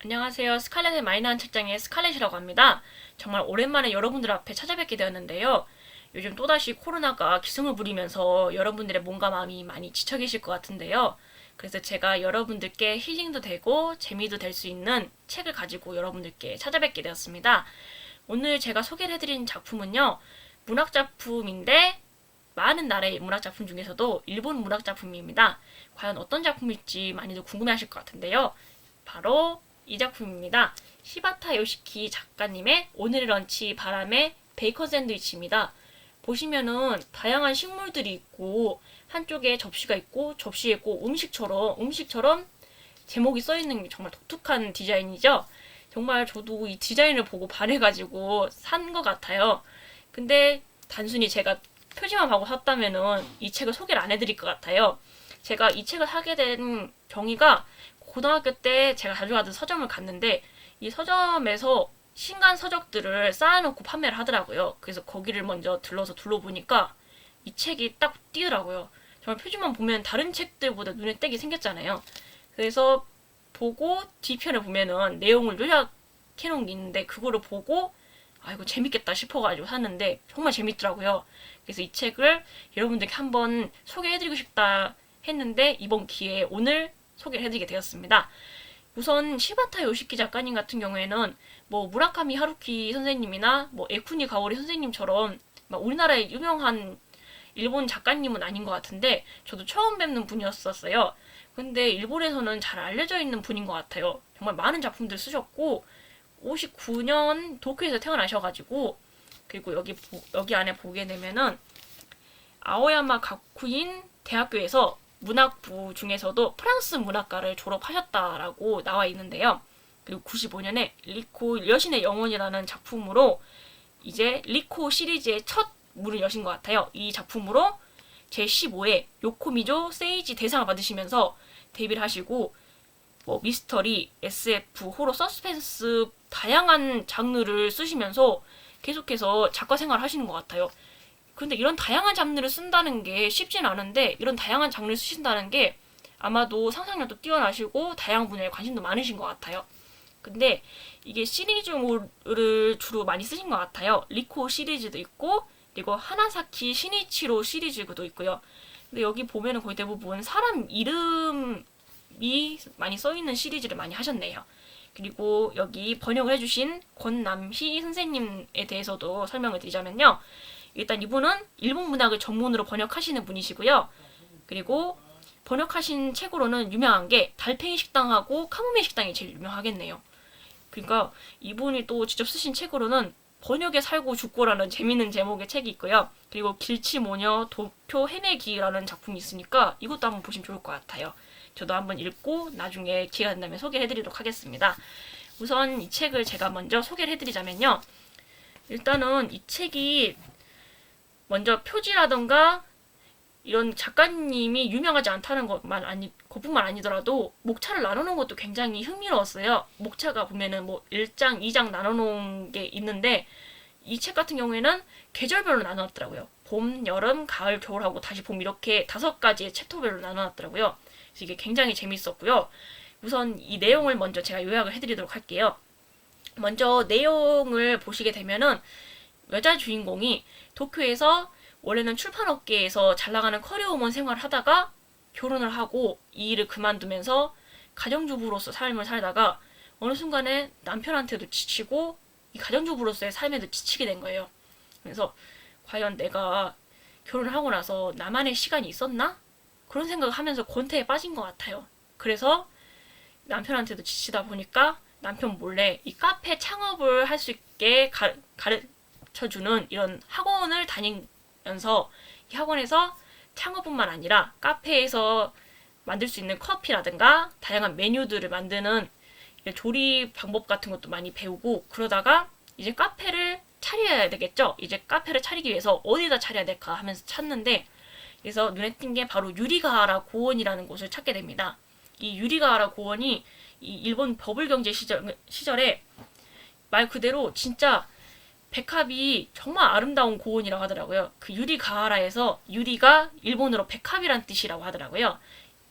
안녕하세요. 스칼렛의 마이너한 책장의 스칼렛이라고 합니다. 정말 오랜만에 여러분들 앞에 찾아뵙게 되었는데요. 요즘 또다시 코로나가 기승을 부리면서 여러분들의 몸과 마음이 많이 지쳐 계실 것 같은데요. 그래서 제가 여러분들께 힐링도 되고 재미도 될 수 있는 책을 가지고 여러분들께 찾아뵙게 되었습니다. 오늘 제가 소개를 해드린 작품은요. 문학작품인데 많은 나라의 문학작품 중에서도 일본 문학작품입니다. 과연 어떤 작품일지 많이들 궁금해하실 것 같은데요. 바로 이 작품입니다. 시바타 요시키 작가님의 오늘의 런치 바람의 베이컨 샌드위치입니다. 보시면은 다양한 식물들이 있고 한쪽에 접시가 있고 접시에 있고 음식처럼 제목이 써 있는 게 정말 독특한 디자인이죠. 정말 저도 이 디자인을 보고 반해가지고 산 것 같아요. 근데 단순히 제가 표지만 보고 샀다면은 이 책을 소개를 안 해드릴 것 같아요. 제가 이 책을 사게 된 경위가 고등학교 때 제가 자주 가던 서점을 갔는데 이 서점에서 신간 서적들을 쌓아놓고 판매를 하더라고요. 그래서 거기를 먼저 들러서 둘러보니까 이 책이 딱 띄더라고요. 정말 표지만 보면 다른 책들보다 눈에 띄게 생겼잖아요. 그래서 보고 뒤편에 보면은 내용을 요약해 놓은 게 있는데 그거를 보고 아 이거 재밌겠다 싶어가지고 샀는데 정말 재밌더라고요. 그래서 이 책을 여러분들께 한번 소개해드리고 싶다 했는데 이번 기회에 오늘 소개를 해드리게 되었습니다. 우선 시바타 요시키 작가님 같은 경우에는 뭐 무라카미 하루키 선생님이나 뭐 에쿠니 가오리 선생님처럼 막 우리나라의 유명한 일본 작가님은 아닌 것 같은데 저도 처음 뵙는 분이었었어요. 근데 일본에서는 잘 알려져 있는 분인 것 같아요. 정말 많은 작품들 쓰셨고 59년 도쿄에서 태어나셔가지고 그리고 여기 안에 보게 되면은 아오야마 가쿠인 대학교에서 문학부 중에서도 프랑스 문학과를 졸업하셨다라고 나와 있는데요. 그리고 95년에 리코 여신의 영혼이라는 작품으로 이제 리코 시리즈의 첫 문을 여신 것 같아요. 이 작품으로 제15회 요코미조 세이지 대상을 받으시면서 데뷔를 하시고 뭐 미스터리, SF, 호러, 서스펜스 다양한 장르를 쓰시면서 계속해서 작가 생활을 하시는 것 같아요. 근데 이런 다양한 장르를 쓴다는 게 쉽진 않은데 이런 다양한 장르를 쓰신다는 게 아마도 상상력도 뛰어나시고 다양한 분야에 관심도 많으신 것 같아요. 근데 이게 시리즈물을 주로 많이 쓰신 것 같아요. 리코 시리즈도 있고 그리고 하나사키 시니치로 시리즈도 있고요. 근데 여기 보면은 거의 대부분 사람 이름이 많이 써있는 시리즈를 많이 하셨네요. 그리고 여기 번역을 해주신 권남희 선생님에 대해서도 설명을 드리자면요. 일단 이분은 일본 문학을 전문으로 번역하시는 분이시고요. 그리고 번역하신 책으로는 유명한 게 달팽이 식당하고 카모메 식당이 제일 유명하겠네요. 그러니까 이분이 또 직접 쓰신 책으로는 번역에 살고 죽고라는 재밌는 제목의 책이 있고요. 그리고 길치모녀 도쿄 헤매기라는 작품이 있으니까 이것도 한번 보시면 좋을 것 같아요. 저도 한번 읽고 나중에 기회가 된다면 소개해드리도록 하겠습니다. 우선 이 책을 제가 먼저 소개를 해드리자면요. 일단은 이 책이 먼저 표지라던가 이런 작가님이 유명하지 않다는 것뿐만 아니더라도 목차를 나눠놓은 것도 굉장히 흥미로웠어요. 목차가 보면은 뭐 1장, 2장 나눠놓은 게 있는데 이 책 같은 경우에는 계절별로 나눠놨더라고요. 봄, 여름, 가을, 겨울하고 다시 봄 이렇게 5가지의 챕터별로 나눠놨더라고요. 그래서 이게 굉장히 재밌었고요. 우선 이 내용을 먼저 제가 요약을 해드리도록 할게요. 먼저 내용을 보시게 되면은 여자 주인공이 도쿄에서 원래는 출판업계에서 잘 나가는 커리어우먼 생활을 하다가 결혼을 하고 이 일을 그만두면서 가정주부로서 삶을 살다가 어느 순간에 남편한테도 지치고 이 가정주부로서의 삶에도 지치게 된 거예요. 그래서 과연 내가 결혼을 하고 나서 나만의 시간이 있었나? 그런 생각을 하면서 권태에 빠진 것 같아요. 그래서 남편한테도 지치다 보니까 남편 몰래 이 카페 창업을 할 수 있게 가르쳐주는 이런 학원을 다니면서 이 학원에서 창업뿐만 아니라 카페에서 만들 수 있는 커피라든가 다양한 메뉴들을 만드는 조리 방법 같은 것도 많이 배우고 그러다가 이제 카페를 차려야 되겠죠. 이제 카페를 차리기 위해서 어디다 차려야 될까 하면서 찾는데 그래서 눈에 띈 게 바로 유리가하라 고원이라는 곳을 찾게 됩니다. 이 유리가하라 고원이 이 일본 버블 경제 시절에 말 그대로 진짜 백합이 정말 아름다운 고원이라고 하더라고요. 그 유리가하라에서 유리가 일본어로 백합이란 뜻이라고 하더라고요.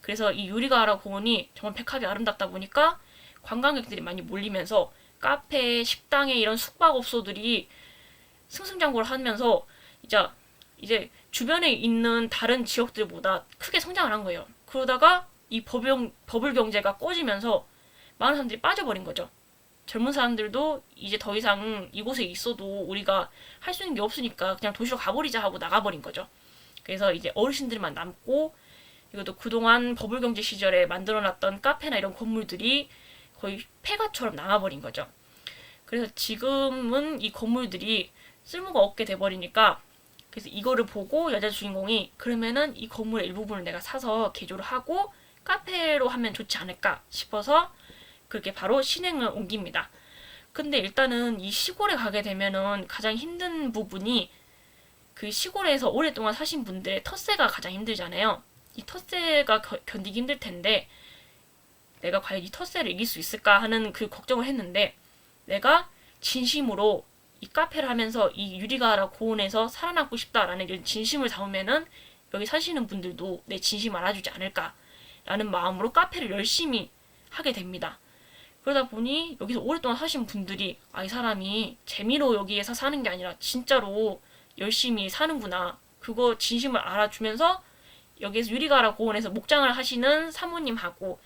그래서 이 유리가하라 고원이 정말 백합이 아름답다 보니까 관광객들이 많이 몰리면서 카페, 식당에 이런 숙박업소들이 승승장구를 하면서 이제 주변에 있는 다른 지역들보다 크게 성장을 한 거예요. 그러다가 이 버블 경제가 꺼지면서 많은 사람들이 빠져버린 거죠. 젊은 사람들도 이제 더 이상 이곳에 있어도 우리가 할 수 있는 게 없으니까 그냥 도시로 가버리자 하고 나가버린 거죠. 그래서 이제 어르신들만 남고, 이것도 그동안 버블 경제 시절에 만들어놨던 카페나 이런 건물들이 거의 폐가처럼 남아버린 거죠. 그래서 지금은 이 건물들이 쓸모가 없게 돼버리니까, 그래서 이거를 보고 여자 주인공이 그러면은 이 건물의 일부분을 내가 사서 개조를 하고 카페로 하면 좋지 않을까 싶어서 그렇게 바로 실행을 옮깁니다. 근데 일단은 이 시골에 가게 되면은 가장 힘든 부분이, 그 시골에서 오랫동안 사신 분들의 텃세가 가장 힘들잖아요. 이 텃세가 견디기 힘들 텐데 내가 과연 이 텃세를 이길 수 있을까 하는 그 걱정을 했는데, 내가 진심으로 이 카페를 하면서 이 유리가라 고원에서 살아남고 싶다라는 이런 진심을 담으면은 여기 사시는 분들도 내 진심 알아주지 않을까라는 마음으로 카페를 열심히 하게 됩니다. 그러다 보니 여기서 오랫동안 사신 분들이, 아, 이 사람이 재미로 여기에서 사는 게 아니라 진짜로 열심히 사는구나, 그거 진심을 알아주면서 여기에서 유리가라 고원에서 목장을 하시는 사모님하고,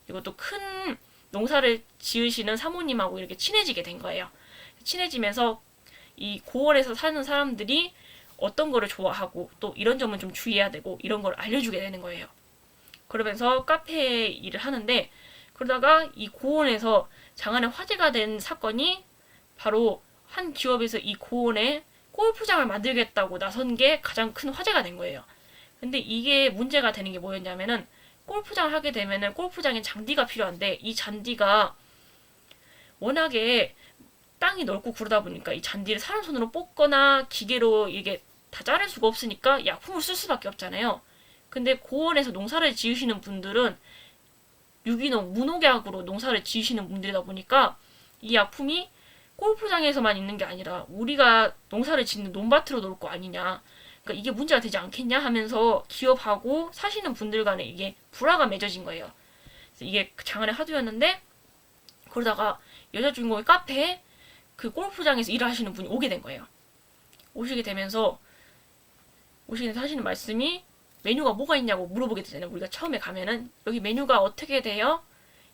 이것도 큰 농사를 지으시는 사모님하고 이렇게 친해지게 된 거예요. 친해지면서 이 고원에서 사는 사람들이 어떤 거를 좋아하고 또 이런 점은 좀 주의해야 되고 이런 걸 알려주게 되는 거예요. 그러면서 카페 일을 하는데, 그러다가 이 고원에서 장안에 화제가 된 사건이 바로 한 기업에서 이 고원에 골프장을 만들겠다고 나선 게 가장 큰 화제가 된 거예요. 근데 이게 문제가 되는 게 뭐였냐면은, 골프장을 하게 되면은 골프장에 잔디가 필요한데 이 잔디가 워낙에 땅이 넓고 그러다 보니까 이 잔디를 사람 손으로 뽑거나 기계로 이게 다 자를 수가 없으니까 약품을 쓸 수밖에 없잖아요. 근데 고원에서 농사를 지으시는 분들은 유기농, 무농약으로 농사를 지으시는 분들이다 보니까 이 약품이 골프장에서만 있는 게 아니라 우리가 농사를 짓는 논밭으로 놓을 거 아니냐, 그러니까 이게 문제가 되지 않겠냐 하면서 기업하고 사시는 분들 간에 이게 불화가 맺어진 거예요. 그래서 이게 장안의 화두였는데, 그러다가 여자 주인공의 카페에 그 골프장에서 일을 하시는 분이 오게 된 거예요. 오시게 되면서 하시는 말씀이, 메뉴가 뭐가 있냐고 물어보게 되잖아요. 우리가 처음에 가면은 여기 메뉴가 어떻게 돼요?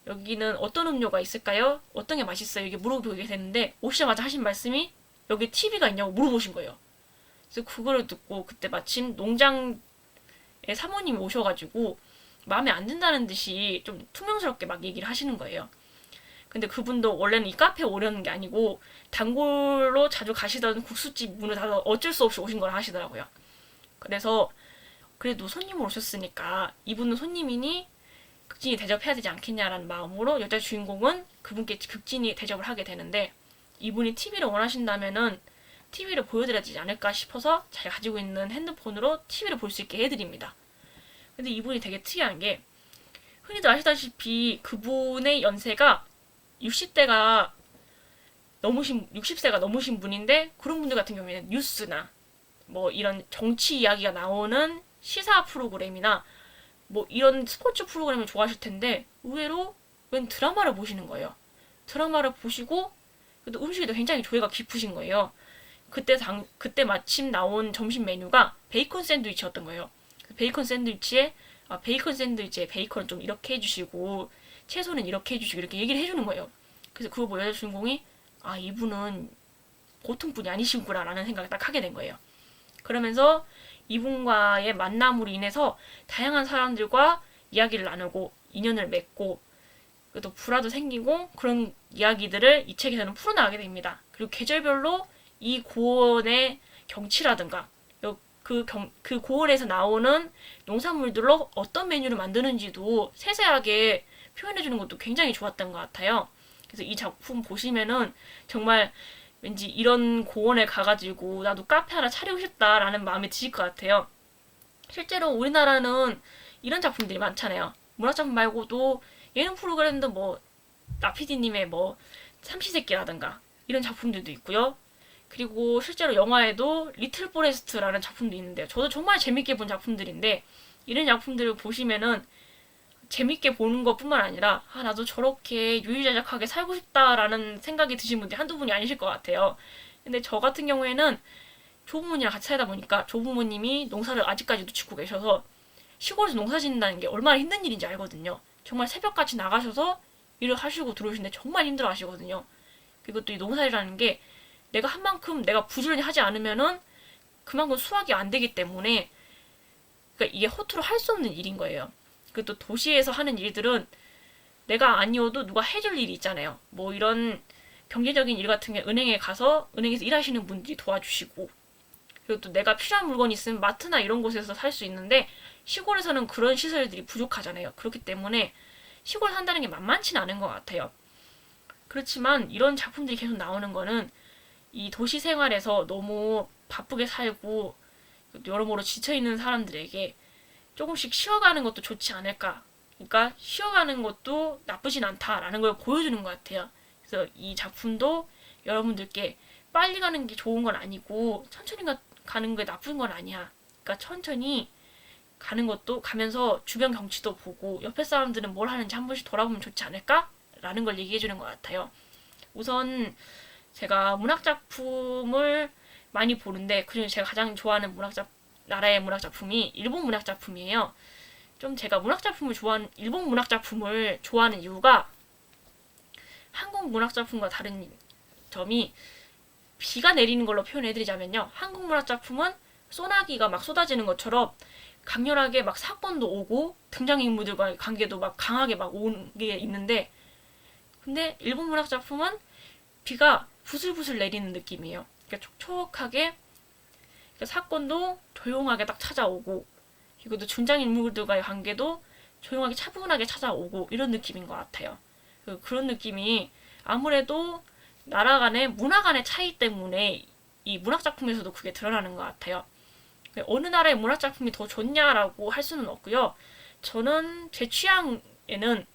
여기는 어떤 음료가 있을까요? 어떤 게 맛있어요? 이게 물어보게 되는데, 오시자마자 하신 말씀이 여기 TV가 있냐고 물어보신 거예요. 그래서 그거를 듣고 그때 마침 농장에 사모님이 오셔가지고 마음에 안 든다는 듯이 좀 투명스럽게 막 얘기를 하시는 거예요. 근데 그분도 원래는 이 카페에 오려는 게 아니고 단골로 자주 가시던 국수집 문을 닫아 어쩔 수 없이 오신 걸 하시더라고요. 그래서 그래도 손님으로 오셨으니까 이분은 손님이니 극진히 대접해야 되지 않겠냐라는 마음으로 여자 주인공은 그분께 극진히 대접을 하게 되는데, 이분이 TV를 원하신다면은 TV를 보여드려야 되지 않을까 싶어서 자기가 가지고 있는 핸드폰으로 TV를 볼 수 있게 해드립니다. 근데 이분이 되게 특이한 게, 흔히들 아시다시피 그분의 연세가 60세가 넘으신 분인데, 그런 분들 같은 경우에는 뉴스나 뭐 이런 정치 이야기가 나오는 시사 프로그램이나 뭐 이런 스포츠 프로그램을 좋아하실 텐데 의외로 웬 드라마를 보시는 거예요. 드라마를 보시고 또 음식에도 굉장히 조예가 깊으신 거예요. 그때 마침 나온 점심 메뉴가 베이컨 샌드위치였던 거예요. 베이컨 샌드위치에 베이컨을 좀 이렇게 해주시고 채소는 이렇게 해주시고 이렇게 얘기를 해주는 거예요. 그래서 그거 보고 여자 주인공이, 아, 이분은 보통 분이 아니시구나 라는 생각을 딱 하게 된 거예요. 그러면서 이분과의 만남으로 인해서 다양한 사람들과 이야기를 나누고 인연을 맺고 또 불화도 생기고, 그런 이야기들을 이 책에서는 풀어나가게 됩니다. 그리고 계절별로 이 고원의 경치라든가 그 고원에서 나오는 농산물들로 어떤 메뉴를 만드는지도 세세하게 표현해주는 것도 굉장히 좋았던 것 같아요. 그래서 이 작품 보시면은 정말 왠지 이런 고원에 가가지고 나도 카페 하나 차리고 싶다라는 마음이 드실 것 같아요. 실제로 우리나라는 이런 작품들이 많잖아요. 문학작품 말고도 예능 프로그램도 뭐 나피디님의 뭐 삼시세끼라든가 이런 작품들도 있고요. 그리고 실제로 영화에도 리틀 포레스트라는 작품도 있는데요. 저도 정말 재밌게 본 작품들인데, 이런 작품들을 보시면은 재밌게 보는 것뿐만 아니라 나도 저렇게 유유자적하게 살고 싶다라는 생각이 드신 분들이 한두 분이 아니실 것 같아요. 근데 저 같은 경우에는 조부모님이랑 같이 살다 보니까 조부모님이 농사를 아직까지도 짓고 계셔서 시골에서 농사 짓는다는 게 얼마나 힘든 일인지 알거든요. 정말 새벽같이 나가셔서 일을 하시고 들어오시는데 정말 힘들어 하시거든요. 그리고 또 이 농사일이라는 게 내가 한 만큼 내가 부지런히 하지 않으면은 그만큼 수확이 안 되기 때문에 그러니까 이게 허투루 할 수 없는 일인 거예요. 그리고 또 도시에서 하는 일들은 내가 아니어도 누가 해줄 일이 있잖아요. 뭐 이런 경제적인 일 같은 게 은행에 가서 은행에서 일하시는 분들이 도와주시고 그리고 또 내가 필요한 물건이 있으면 마트나 이런 곳에서 살 수 있는데 시골에서는 그런 시설들이 부족하잖아요. 그렇기 때문에 시골 산다는 게 만만치는 않은 것 같아요. 그렇지만 이런 작품들이 계속 나오는 거는 이 도시 생활에서 너무 바쁘게 살고 여러모로 지쳐있는 사람들에게 조금씩 쉬어가는 것도 좋지 않을까. 그러니까 쉬어가는 것도 나쁘진 않다라는 걸 보여주는 것 같아요. 그래서 이 작품도 여러분들께 빨리 가는 게 좋은 건 아니고 천천히 가는 게 나쁜 건 아니야. 그러니까 천천히 가는 것도 가면서 주변 경치도 보고 옆에 사람들은 뭘 하는지 한 번씩 돌아보면 좋지 않을까? 라는 걸 얘기해 주는 것 같아요. 우선 제가 문학작품을 많이 보는데 그중에 제가 가장 좋아하는 나라의 문학작품이 일본 문학작품이에요. 좀 제가 일본 문학작품을 좋아하는 이유가 한국 문학작품과 다른 점이 비가 내리는 걸로 표현해드리자면요. 한국 문학작품은 소나기가 막 쏟아지는 것처럼 강렬하게 막 사건도 오고 등장인물들과의 관계도 막 강하게 막 오는 게 있는데 근데 일본 문학작품은 비가 부슬부슬 내리는 느낌이에요. 그러니까 촉촉하게 그러니까 사건도 조용하게 딱 찾아오고 그리고 또 등장인물들과의 관계도 조용하게 차분하게 찾아오고 이런 느낌인 것 같아요. 그런 느낌이 아무래도 나라 간의 문화 간의 차이 때문에 이 문학작품에서도 그게 드러나는 것 같아요. 어느 나라의 문학작품이 더 좋냐라고 할 수는 없고요. 저는 제 취향에는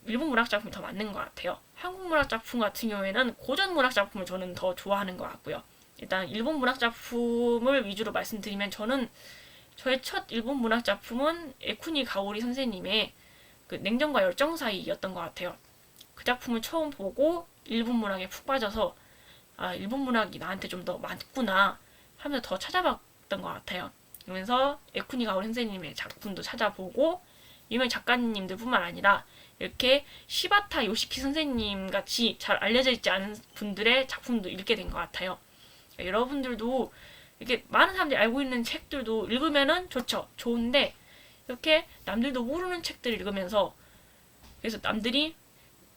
일본 문학작품이 더 맞는 것 같아요. 한국 문학작품 같은 경우에는 고전 문학작품을 저는 더 좋아하는 것 같고요. 일단 일본 문학작품을 위주로 말씀드리면 저의 첫 일본 문학작품은 에쿠니 가오리 선생님의 그 냉정과 열정 사이였던 것 같아요. 그 작품을 처음 보고 일본 문학에 푹 빠져서 일본 문학이 나한테 좀 더 맞구나 하면서 더 찾아봤던 것 같아요. 그러면서 에쿠니 가오리 선생님의 작품도 찾아보고 유명 작가님들 뿐만 아니라 이렇게 시바타 요시키 선생님 같이 잘 알려져 있지 않은 분들의 작품도 읽게 된 것 같아요. 그러니까 여러분들도 이렇게 많은 사람들이 알고 있는 책들도 읽으면은 좋죠. 좋은데 이렇게 남들도 모르는 책들을 읽으면서 그래서 남들이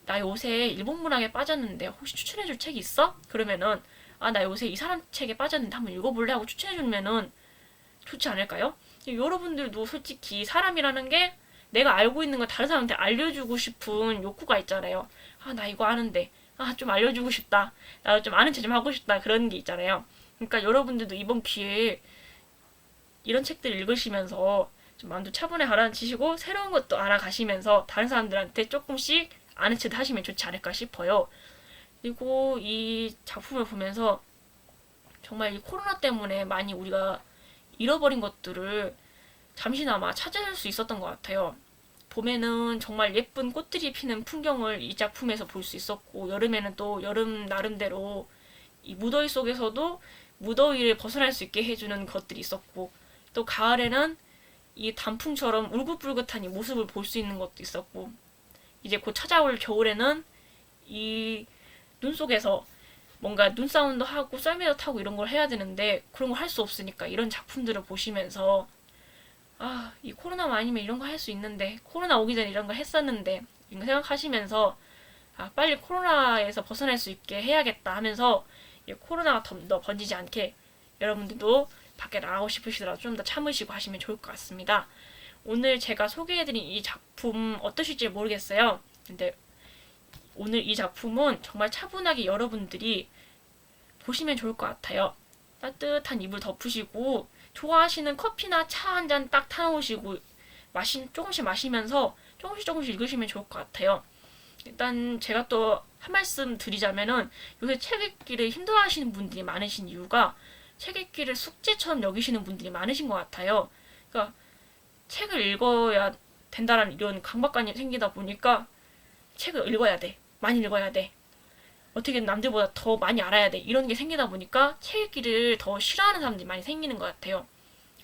나 요새 일본 문학에 빠졌는데 혹시 추천해줄 책 있어? 그러면은 나 요새 이 사람 책에 빠졌는데 한번 읽어볼래? 하고 추천해주면은 좋지 않을까요? 여러분들도 솔직히 사람이라는 게 내가 알고 있는 걸 다른 사람한테 알려주고 싶은 욕구가 있잖아요. 나 이거 아는데 좀 알려주고 싶다. 나도 좀 아는 체 좀 하고 싶다. 그런 게 있잖아요. 그러니까 여러분들도 이번 기회에 이런 책들 읽으시면서 좀 마음도 차분히 가라앉히시고 새로운 것도 알아가시면서 다른 사람들한테 조금씩 아는 체 하시면 좋지 않을까 싶어요. 그리고 이 작품을 보면서 정말 이 코로나 때문에 많이 우리가 잃어버린 것들을 잠시나마 찾을 수 있었던 것 같아요. 봄에는 정말 예쁜 꽃들이 피는 풍경을 이 작품에서 볼 수 있었고 여름에는 또 여름 나름대로 이 무더위 속에서도 무더위를 벗어날 수 있게 해주는 것들이 있었고 또 가을에는 이 단풍처럼 울긋불긋한 이 모습을 볼 수 있는 것도 있었고 이제 곧 찾아올 겨울에는 이 눈 속에서 뭔가 눈싸움도 하고 썰매도 타고 이런 걸 해야 되는데 그런 걸 할 수 없으니까 이런 작품들을 보시면서 이 코로나만 아니면 이런 거 할 수 있는데 코로나 오기 전에 이런 거 했었는데 이런 거 생각하시면서 빨리 코로나에서 벗어날 수 있게 해야겠다 하면서 코로나가 더 번지지 않게 여러분들도 밖에 나가고 싶으시더라도 좀 더 참으시고 하시면 좋을 것 같습니다. 오늘 제가 소개해드린 이 작품 어떠실지 모르겠어요. 근데 오늘 이 작품은 정말 차분하게 여러분들이 보시면 좋을 것 같아요. 따뜻한 이불 덮으시고 좋아하시는 커피나 차 한 잔 딱 타놓으시고 조금씩 마시면서 조금씩 읽으시면 좋을 것 같아요. 일단 제가 또 한 말씀 드리자면은 요새 책 읽기를 힘들어하시는 분들이 많으신 이유가 책 읽기를 숙제처럼 여기시는 분들이 많으신 것 같아요. 그러니까 책을 읽어야 된다라는 이런 강박관념이 생기다 보니까 책을 읽어야 돼. 많이 읽어야 돼. 어떻게든 남들보다 더 많이 알아야 돼. 이런 게 생기다 보니까 책 읽기를 더 싫어하는 사람들이 많이 생기는 것 같아요.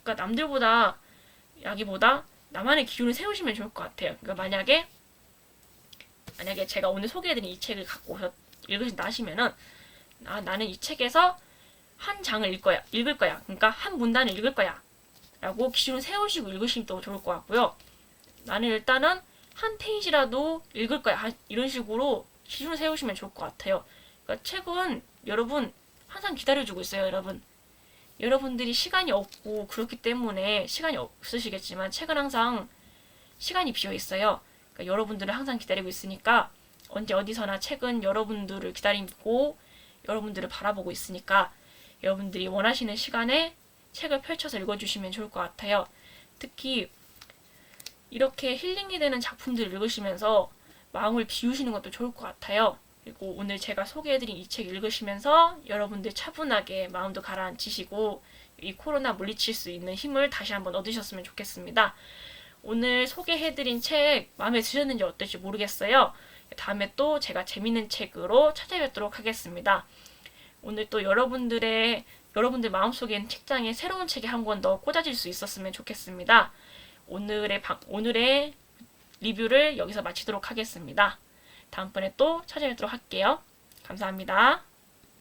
그러니까 남들보다 야기보다 나만의 기준을 세우시면 좋을 것 같아요. 그러니까 만약에 제가 오늘 소개해드린 이 책을 갖고 오셔 읽으신다 하시면은 나는 이 책에서 한 장을 읽을 거야. 그러니까 한 문단을 읽을 거야. 라고 기준을 세우시고 읽으시면 또 좋을 것 같고요. 나는 일단은 한 페이지라도 읽을 거야. 이런 식으로 기준을 세우시면 좋을 것 같아요. 그러니까 책은 여러분 항상 기다려주고 있어요. 여러분들이 시간이 없고 그렇기 때문에 시간이 없으시겠지만 책은 항상 시간이 비어 있어요. 그러니까 여러분들을 항상 기다리고 있으니까 언제 어디서나 책은 여러분들을 기다리고 여러분들을 바라보고 있으니까 여러분들이 원하시는 시간에 책을 펼쳐서 읽어주시면 좋을 것 같아요. 특히 이렇게 힐링이 되는 작품들을 읽으시면서 마음을 비우시는 것도 좋을 것 같아요. 그리고 오늘 제가 소개해드린 이 책 읽으시면서 여러분들 차분하게 마음도 가라앉히시고 이 코로나 물리칠 수 있는 힘을 다시 한번 얻으셨으면 좋겠습니다. 오늘 소개해드린 책 마음에 드셨는지 어떨지 모르겠어요. 다음에 또 제가 재밌는 책으로 찾아뵙도록 하겠습니다. 오늘 또 여러분들 마음속에 있는 책장에 새로운 책이 한 권 더 꽂아질 수 있었으면 좋겠습니다. 오늘의 리뷰를 여기서 마치도록 하겠습니다. 다음번에 또 찾아뵙도록 할게요. 감사합니다.